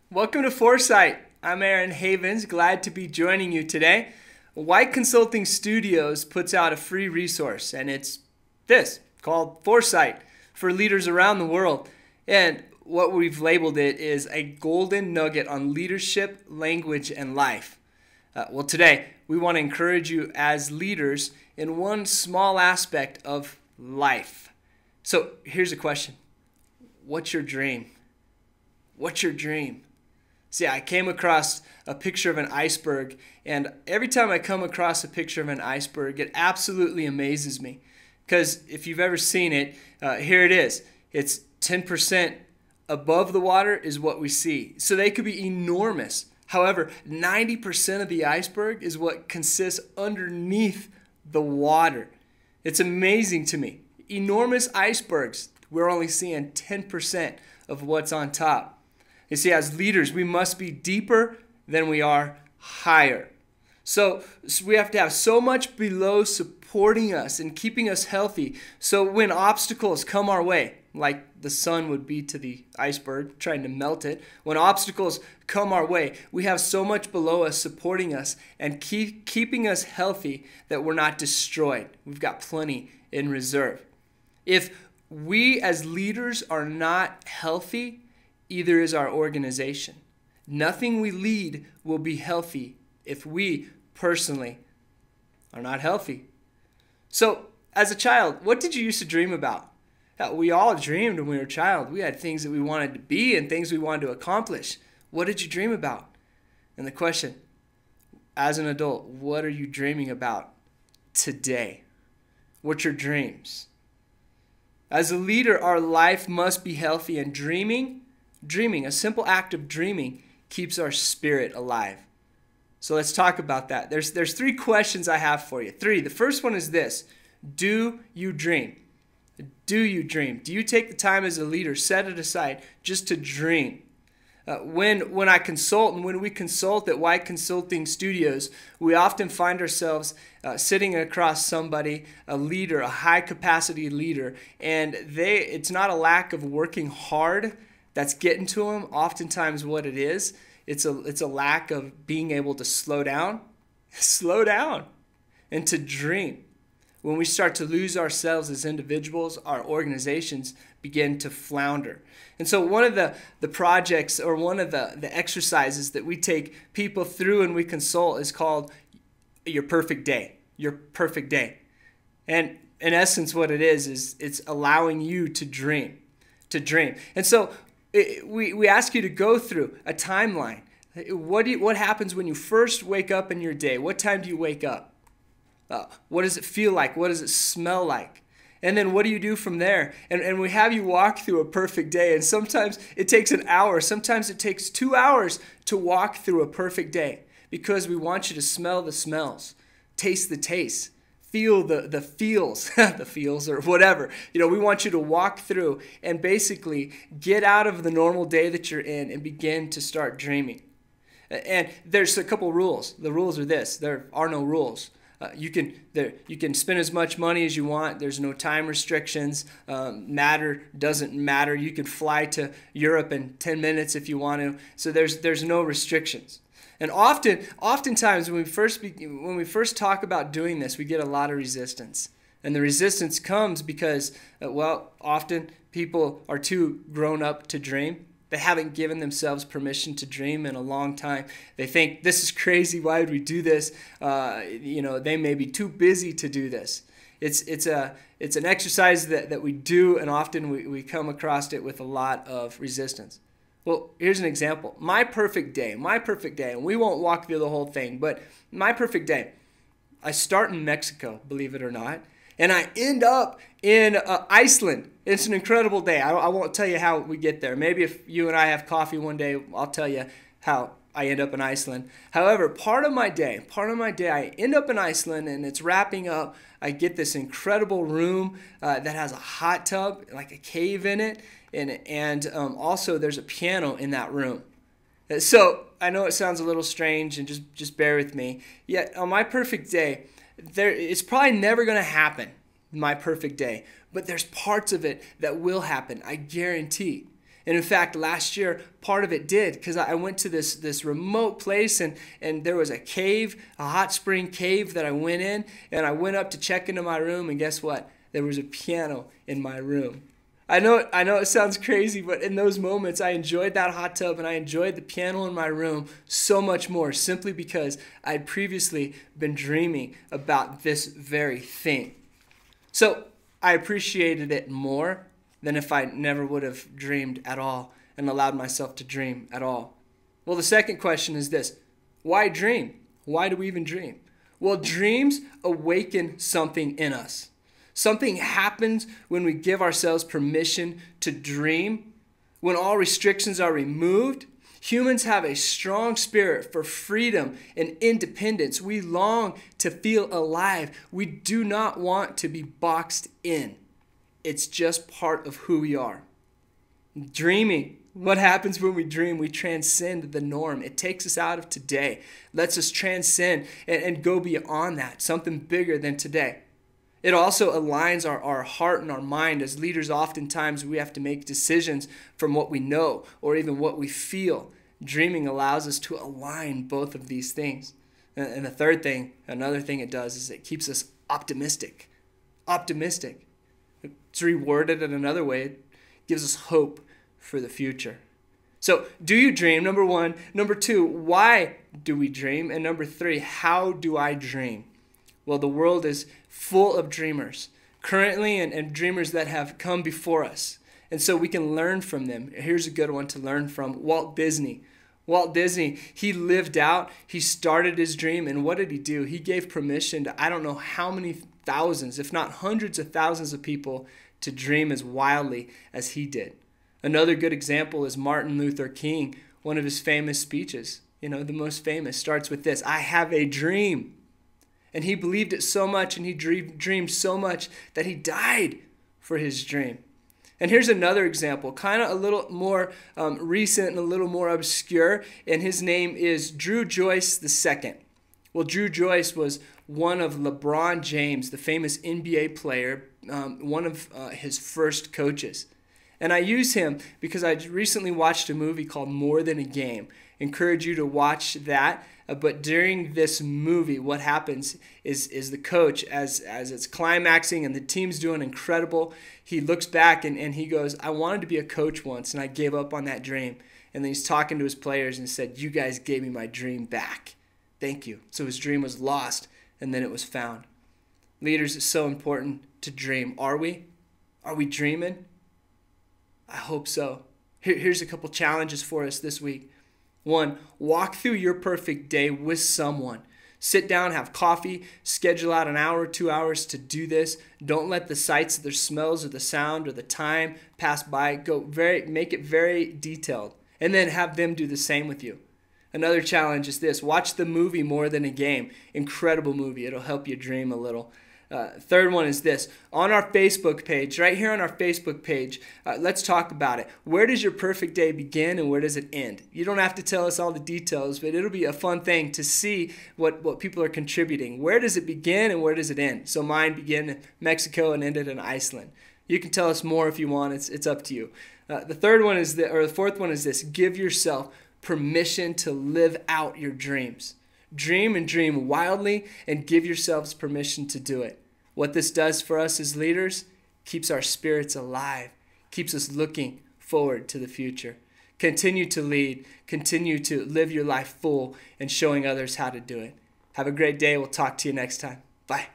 Welcome to Foresight. I'm Aaron Havens, glad to be joining you today. White Consulting Studios puts out a free resource, and it's this, called Foresight, for leaders around the world. And what we've labeled it is a golden nugget on leadership, language, and life. Today, we want to encourage you as leaders in one small aspect of life. So here's a question. What's your dream? What's your dream? See, I came across a picture of an iceberg, and every time I come across a picture of an iceberg, it absolutely amazes me. Because if you've ever seen it, here it is. It's 10% above the water is what we see. So they could be enormous. However, 90% of the iceberg is what consists underneath the water. It's amazing to me. Enormous icebergs, we're only seeing 10% of what's on top. You see, as leaders, we must be deeper than we are higher. So we have to have so much below supporting us and keeping us healthy. So when obstacles come our way, like the sun would be to the iceberg, trying to melt it, when obstacles come our way, we have so much below us supporting us and keeping us healthy that we're not destroyed. We've got plenty in reserve. If we as leaders are not healthy, either is our organization. Nothing we lead will be healthy if we personally are not healthy. So, as a child, what did you used to dream about? We all dreamed when we were a child. We had things that we wanted to be and things we wanted to accomplish. What did you dream about? And the question, as an adult, what are you dreaming about today? What's your dreams? As a leader, our life must be healthy, and dreaming, a simple act of dreaming, keeps our spirit alive. So let's talk about that. There's three questions I have for you. The first one is this. Do you dream? Do you dream? Do you take the time as a leader, set it aside, just to dream? When I consult and when we consult at White Consulting Studios, we often find ourselves sitting across somebody, a leader, a high-capacity leader, and it's not a lack of working hard that's getting to them. Oftentimes what it is, it's a lack of being able to slow down, and to dream. When we start to lose ourselves as individuals, our organizations begin to flounder. And so one of the projects or one of the exercises that we take people through and we consult is called Your Perfect Day. Your Perfect Day. And in essence what it is it's allowing you to dream. And so we ask you to go through a timeline. What happens when you first wake up in your day? What time do you wake up? What does it feel like? What does it smell like? And then what do you do from there? And we have you walk through a perfect day. And sometimes it takes an hour. Sometimes it takes 2 hours to walk through a perfect day because we want you to smell the smells, taste the tastes, feel the feels, the feels or whatever. We want you to walk through and basically get out of the normal day that you're in and begin to start dreaming. And there's a couple rules. The rules are this. There are no rules. You can spend as much money as you want. There's no time restrictions. Matter doesn't matter. You can fly to Europe in 10 minutes if you want to. So there's no restrictions. And oftentimes when we first talk about doing this, we get a lot of resistance. And the resistance comes because, often people are too grown up to dream. They haven't given themselves permission to dream in a long time. They think, this is crazy, why would we do this? They may be too busy to do this. It's an exercise that we do, and often we come across it with a lot of resistance. Well, here's an example. My perfect day, and we won't walk through the whole thing, but my perfect day. I start in Mexico, believe it or not, and I end up in Iceland. It's an incredible day. I won't tell you how we get there. Maybe if you and I have coffee one day, I'll tell you how I end up in Iceland. However, part of my day, I end up in Iceland and it's wrapping up. I get this incredible room that has a hot tub, like a cave in it, and also there's a piano in that room. So I know it sounds a little strange, and just bear with me. Yet on my perfect day, it's probably never going to happen, my perfect day. But there's parts of it that will happen, I guarantee. And in fact, last year, part of it did, because I went to this remote place, and there was a cave, a hot spring cave that I went in, and I went up to check into my room, and guess what? There was a piano in my room. I know it sounds crazy, but in those moments, I enjoyed that hot tub, and I enjoyed the piano in my room so much more, simply because I'd previously been dreaming about this very thing. So I appreciated it more than if I never would have dreamed at all and allowed myself to dream at all. Well, the second question is this: why dream? Why do we even dream? Well, dreams awaken something in us. Something happens when we give ourselves permission to dream. When all restrictions are removed, humans have a strong spirit for freedom and independence. We long to feel alive. We do not want to be boxed in. It's just part of who we are. Dreaming. What happens when we dream? We transcend the norm. It takes us out of today, lets us transcend and go beyond that, something bigger than today. It also aligns our heart and our mind. As leaders, oftentimes we have to make decisions from what we know or even what we feel. Dreaming allows us to align both of these things. And the third thing, another thing it does, is it keeps us optimistic. Optimistic. It's reworded in another way. It gives us hope for the future. So, do you dream? Number one. Number two, why do we dream? And number three, how do I dream? Well, the world is full of dreamers currently, and dreamers that have come before us. And so we can learn from them. Here's a good one to learn from: Walt Disney. Walt Disney, he lived out, he started his dream, and what did he do? He gave permission to I don't know how many thousands, if not hundreds of thousands of people to dream as wildly as he did. Another good example is Martin Luther King. One of his famous speeches, the most famous, starts with this: I have a dream. And he believed it so much, and he dreamed so much that he died for his dream. And here's another example, kind of a little more recent and a little more obscure, and his name is Dru Joyce II. Well, Dru Joyce was one of LeBron James, the famous NBA player, one of his first coaches. And I use him because I recently watched a movie called More Than a Game. Encourage you to watch that. But during this movie, what happens is the coach, as it's climaxing and the team's doing incredible, he looks back and he goes, I wanted to be a coach once, and I gave up on that dream. And then he's talking to his players and said, you guys gave me my dream back. Thank you. So his dream was lost, and then it was found. Leaders, it's so important to dream. Are we? Are we dreaming? I hope so. Here's a couple challenges for us this week. 1, walk through your perfect day with someone. Sit down, have coffee, schedule out an hour, 2 hours to do this. Don't let the sights, the smells, or the sound, or the time pass by. Make it very detailed. And then have them do the same with you. Another challenge is this: watch the movie More Than a Game. Incredible movie. It'll help you dream a little. Third one is this: on our Facebook page, right here on our Facebook page, let's talk about it. Where does your perfect day begin and where does it end? You don't have to tell us all the details, but it'll be a fun thing to see what people are contributing. Where does it begin and where does it end? So mine began in Mexico and ended in Iceland. You can tell us more if you want. It's up to you. The fourth one is this: give yourself permission to live out your dreams. Dream and dream wildly and give yourselves permission to do it. What this does for us as leaders keeps our spirits alive, keeps us looking forward to the future. Continue to lead, continue to live your life full and showing others how to do it. Have a great day. We'll talk to you next time. Bye.